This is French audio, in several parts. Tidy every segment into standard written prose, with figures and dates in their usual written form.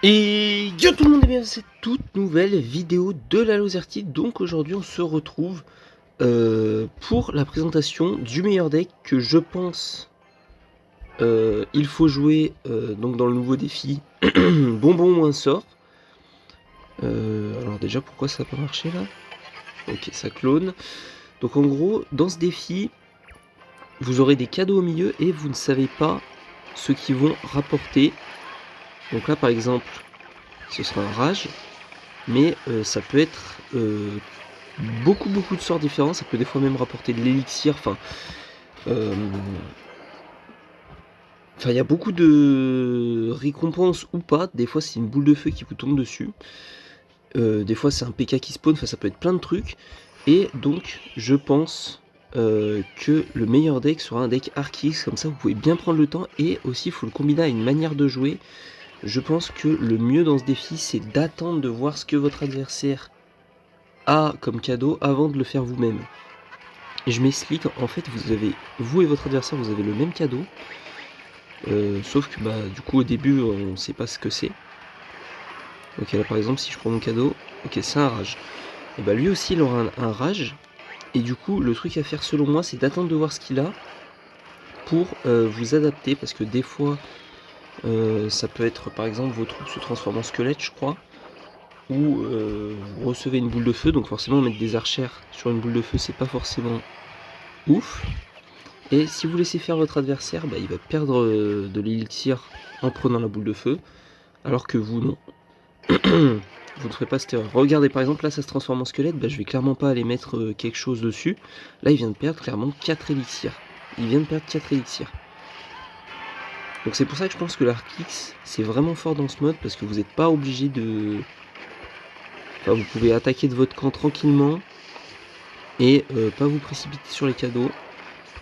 Et yo tout le monde, et bien c'est toute nouvelle vidéo de la Lozertite. Donc aujourd'hui on se retrouve pour la présentation du meilleur deck que je pense il faut jouer donc dans le nouveau défi bonbon ou un sort. Alors déjà pourquoi ça n'a pas marché là? Ok, ça clone. Donc en gros dans ce défi vous aurez des cadeaux au milieu et vous ne savez pas ce qu'ils vont rapporter. Donc là par exemple ce sera un rage, mais ça peut être beaucoup de sorts différents, ça peut des fois même rapporter de l'élixir, il y a beaucoup de récompenses ou pas, des fois c'est une boule de feu qui vous tombe dessus, des fois c'est un PK qui spawn, ça peut être plein de trucs, et donc je pense que le meilleur deck sera un deck Arceus, comme ça vous pouvez bien prendre le temps, et aussi il faut le combiner à une manière de jouer. Je pense que le mieux dans ce défi c'est d'attendre de voir ce que votre adversaire a comme cadeau avant de le faire vous-même. Et je m'explique, en fait vous et votre adversaire vous avez le même cadeau, sauf que du coup au début on sait pas ce que c'est. Ok, là par exemple si je prends mon cadeau, ok c'est un rage, et lui aussi il aura un rage, et du coup le truc à faire selon moi c'est d'attendre de voir ce qu'il a pour vous adapter, parce que des fois ça peut être par exemple vos troupes se transforment en squelette je crois, ou vous recevez une boule de feu, donc forcément mettre des archères sur une boule de feu c'est pas forcément ouf. Et si vous laissez faire votre adversaire, il va perdre de l'élixir en prenant la boule de feu, alors que vous non. Vous ne ferez pas cette erreur. Regardez par exemple là ça se transforme en squelette, je vais clairement pas aller mettre quelque chose dessus. Là il vient de perdre clairement 4 élixirs. Il vient de perdre 4 élixirs. Donc c'est pour ça que je pense que l'Arceus c'est vraiment fort dans ce mode, parce que vous n'êtes pas obligé de... Enfin vous pouvez attaquer de votre camp tranquillement et pas vous précipiter sur les cadeaux.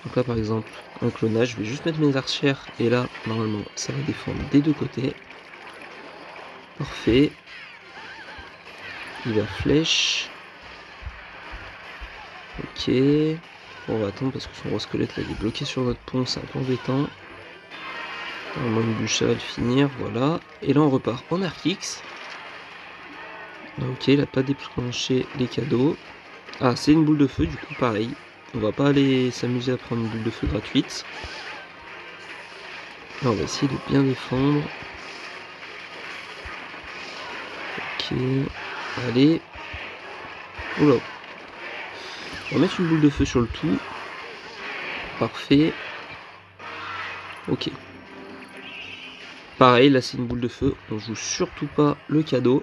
Donc là par exemple un clonage, je vais juste mettre mes archères et là normalement ça va défendre des deux côtés. Parfait. Il a flèche. Ok. Bon, on va attendre parce que son gros squelette là il est bloqué sur notre pont, c'est un peu embêtant. Normalement une bûche ça va le finir, voilà. Et là on repart en Arceus. Ok, il a pas déclenché les cadeaux. Ah c'est une boule de feu, du coup pareil. On va pas aller s'amuser à prendre une boule de feu gratuite. Là on va essayer de bien défendre. Ok. Allez. Oula. On va mettre une boule de feu sur le tout. Parfait. Ok. Pareil, là c'est une boule de feu. On joue surtout pas le cadeau.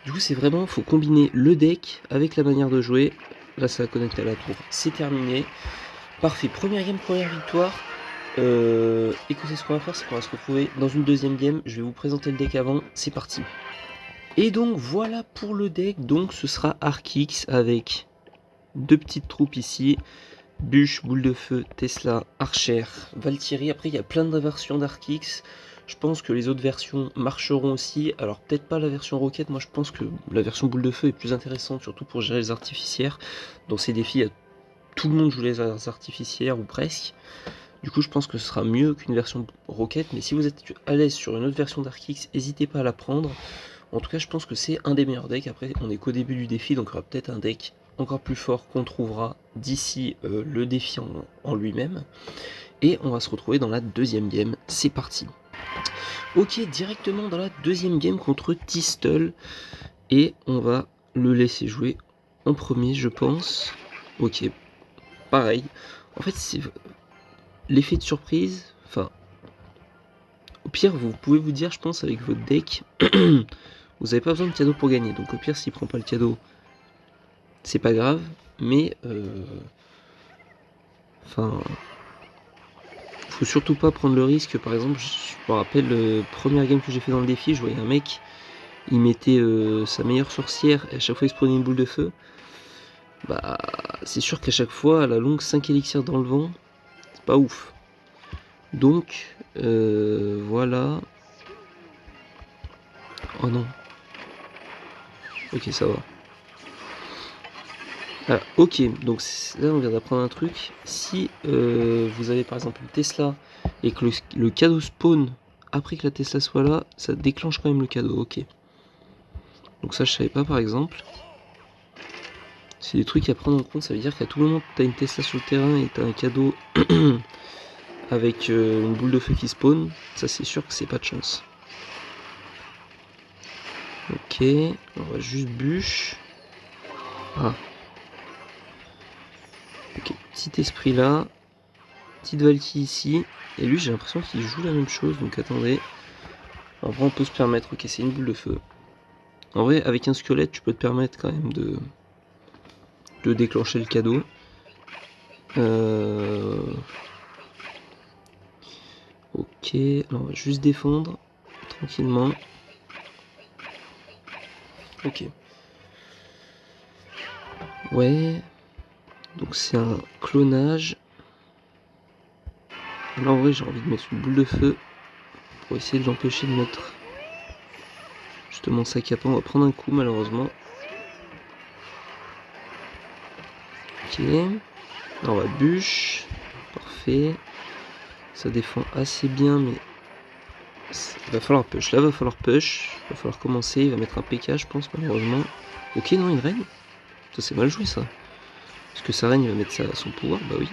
Du coup c'est vraiment, faut combiner le deck avec la manière de jouer. Là ça va connecter à la tour. C'est terminé. Parfait. Première game, première victoire. Écoutez, ce qu'on va faire, c'est qu'on va se retrouver dans une deuxième game. Je vais vous présenter le deck avant. C'est parti. Et donc voilà pour le deck. Donc ce sera Arceus avec deux petites troupes ici. Bûche, boule de feu, Tesla, Archer, Valkyrie. Après il y a plein de versions d'Arceus. Je pense que les autres versions marcheront aussi. Alors peut-être pas la version roquette. Moi je pense que la version boule de feu est plus intéressante, surtout pour gérer les artificières. Dans ces défis, tout le monde joue les artificières ou presque. Du coup je pense que ce sera mieux qu'une version roquette. Mais si vous êtes à l'aise sur une autre version d'Arceus, n'hésitez pas à la prendre. En tout cas je pense que c'est un des meilleurs decks. Après on est qu'au début du défi, donc il y aura peut-être un deck encore plus fort qu'on trouvera d'ici le défi en lui-même. Et on va se retrouver dans la deuxième game. C'est parti. Ok, directement dans la deuxième game contre Tistle. Et on va le laisser jouer en premier je pense. Ok, pareil. En fait c'est l'effet de surprise. Enfin, au pire vous pouvez vous dire je pense avec votre deck vous n'avez pas besoin de cadeau pour gagner. Donc au pire s'il prend pas le cadeau c'est pas grave. Mais faut surtout pas prendre le risque. Par exemple je me rappelle première game que j'ai fait dans le défi, je voyais un mec, il mettait sa meilleure sorcière et à chaque fois il se prenait une boule de feu. C'est sûr qu'à chaque fois à la longue 5 élixirs dans le vent, c'est pas ouf. Donc voilà. Oh non. Ok ça va. Ah, ok, donc là on vient d'apprendre un truc. Si vous avez par exemple une Tesla et que le cadeau spawn après que la Tesla soit là, ça déclenche quand même le cadeau. Ok. Donc ça, je savais pas par exemple. C'est des trucs à prendre en compte. Ça veut dire qu'à tout moment, tu as une Tesla sur le terrain et tu as un cadeau avec une boule de feu qui spawn. Ça, c'est sûr que c'est pas de chance. Ok. On va juste bûche. Ah. Ok. Petit esprit là. Petite Valky ici. Et lui, j'ai l'impression qu'il joue la même chose. Donc attendez. En vrai, on peut se permettre. Ok, c'est une boule de feu. En vrai, avec un squelette, tu peux te permettre quand même de déclencher le cadeau. Ok, alors on va juste défendre tranquillement. Ok. Ouais. Donc c'est un clonage. Là en vrai j'ai envie de mettre une boule de feu pour essayer de l'empêcher de mettre justement sac à pain. On va prendre un coup malheureusement. Ok. Là on va bûche. Parfait. Ça défend assez bien mais il va falloir push. Là il va falloir push. Il va falloir commencer. Il va mettre un PK je pense malheureusement. Ok non une reine. Ça c'est mal joué ça. Parce que sa reine il va mettre ça à son pouvoir. Bah oui.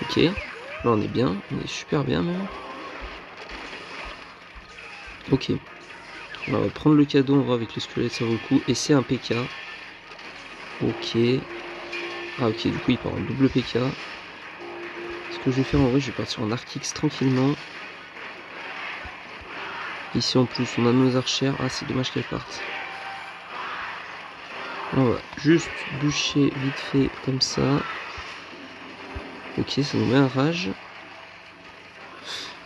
Ok. Là on est bien. On est super bien même. Ok. On va prendre le cadeau, on va avec le squelette, ça vaut le coup. Et c'est un PK. Ok. Ah ok, du coup il part en double PK. Ce que je vais faire en vrai, je vais partir en Arc X tranquillement. Ici en plus, on a nos archères. Ah, c'est dommage qu'elles partent. On va juste bûcher vite fait comme ça. Ok, ça nous met un rage.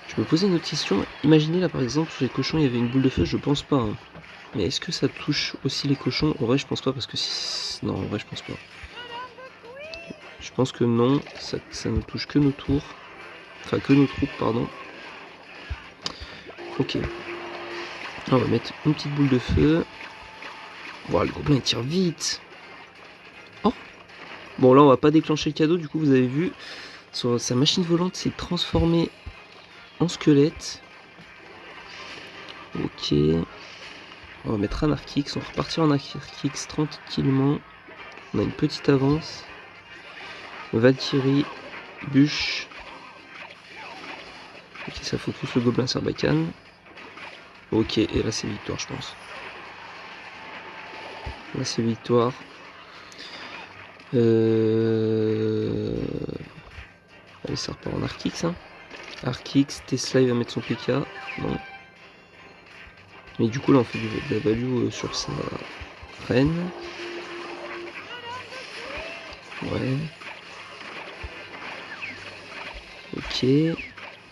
Je me posais une autre question. Imaginez là par exemple, sur les cochons, il y avait une boule de feu, je pense pas. Hein. Mais est-ce que ça touche aussi les cochons? En vrai, je pense pas parce que si... Non, en vrai, je pense pas. Je pense que non, ça ne touche que nos tours. Enfin, que nos troupes, pardon. Ok. On va mettre une petite boule de feu. Voilà, le gobelin il tire vite. Oh. Bon, là, on va pas déclencher le cadeau. Du coup, vous avez vu, sa machine volante s'est transformée en squelette. Ok. On va mettre un Arc X. On va repartir en Arc X tranquillement. On a une petite avance. Valkyrie, bûche. Ok, ça focus le gobelin Sarbacane. Ok, et là c'est victoire, je pense. Là c'est victoire. Allez, ça repart en Arc X. Hein. Arc X, Tesla il va mettre son PK. Non. Mais du coup là on fait de la value sur sa reine. Ouais. Ok.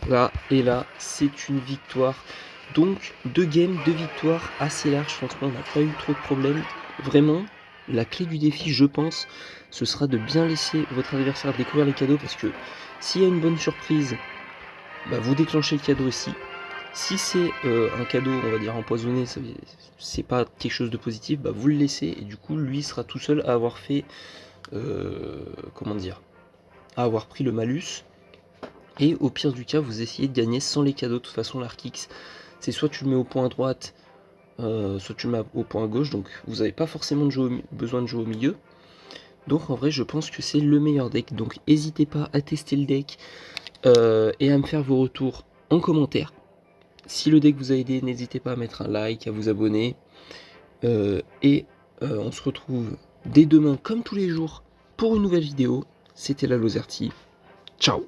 Là, et là, c'est une victoire. Donc, 2 games, 2 victoires assez larges. Franchement, on n'a pas eu trop de problèmes. Vraiment, la clé du défi, je pense, ce sera de bien laisser votre adversaire découvrir les cadeaux. Parce que s'il y a une bonne surprise, bah, vous déclenchez le cadeau aussi. Si c'est un cadeau, on va dire empoisonné, c'est pas quelque chose de positif, bah, vous le laissez. Et du coup, lui sera tout seul à avoir fait... comment dire, à avoir pris le malus. Et au pire du cas, vous essayez de gagner sans les cadeaux. De toute façon, l'Arc X, c'est soit tu le mets au point à droite, soit tu le mets au point à gauche. Donc vous n'avez pas forcément besoin de jouer au milieu. Donc en vrai, je pense que c'est le meilleur deck. Donc n'hésitez pas à tester le deck et à me faire vos retours en commentaire. Si le deck vous a aidé, n'hésitez pas à mettre un like, à vous abonner. Et on se retrouve dès demain, comme tous les jours, pour une nouvelle vidéo. C'était la Lozerty. Ciao!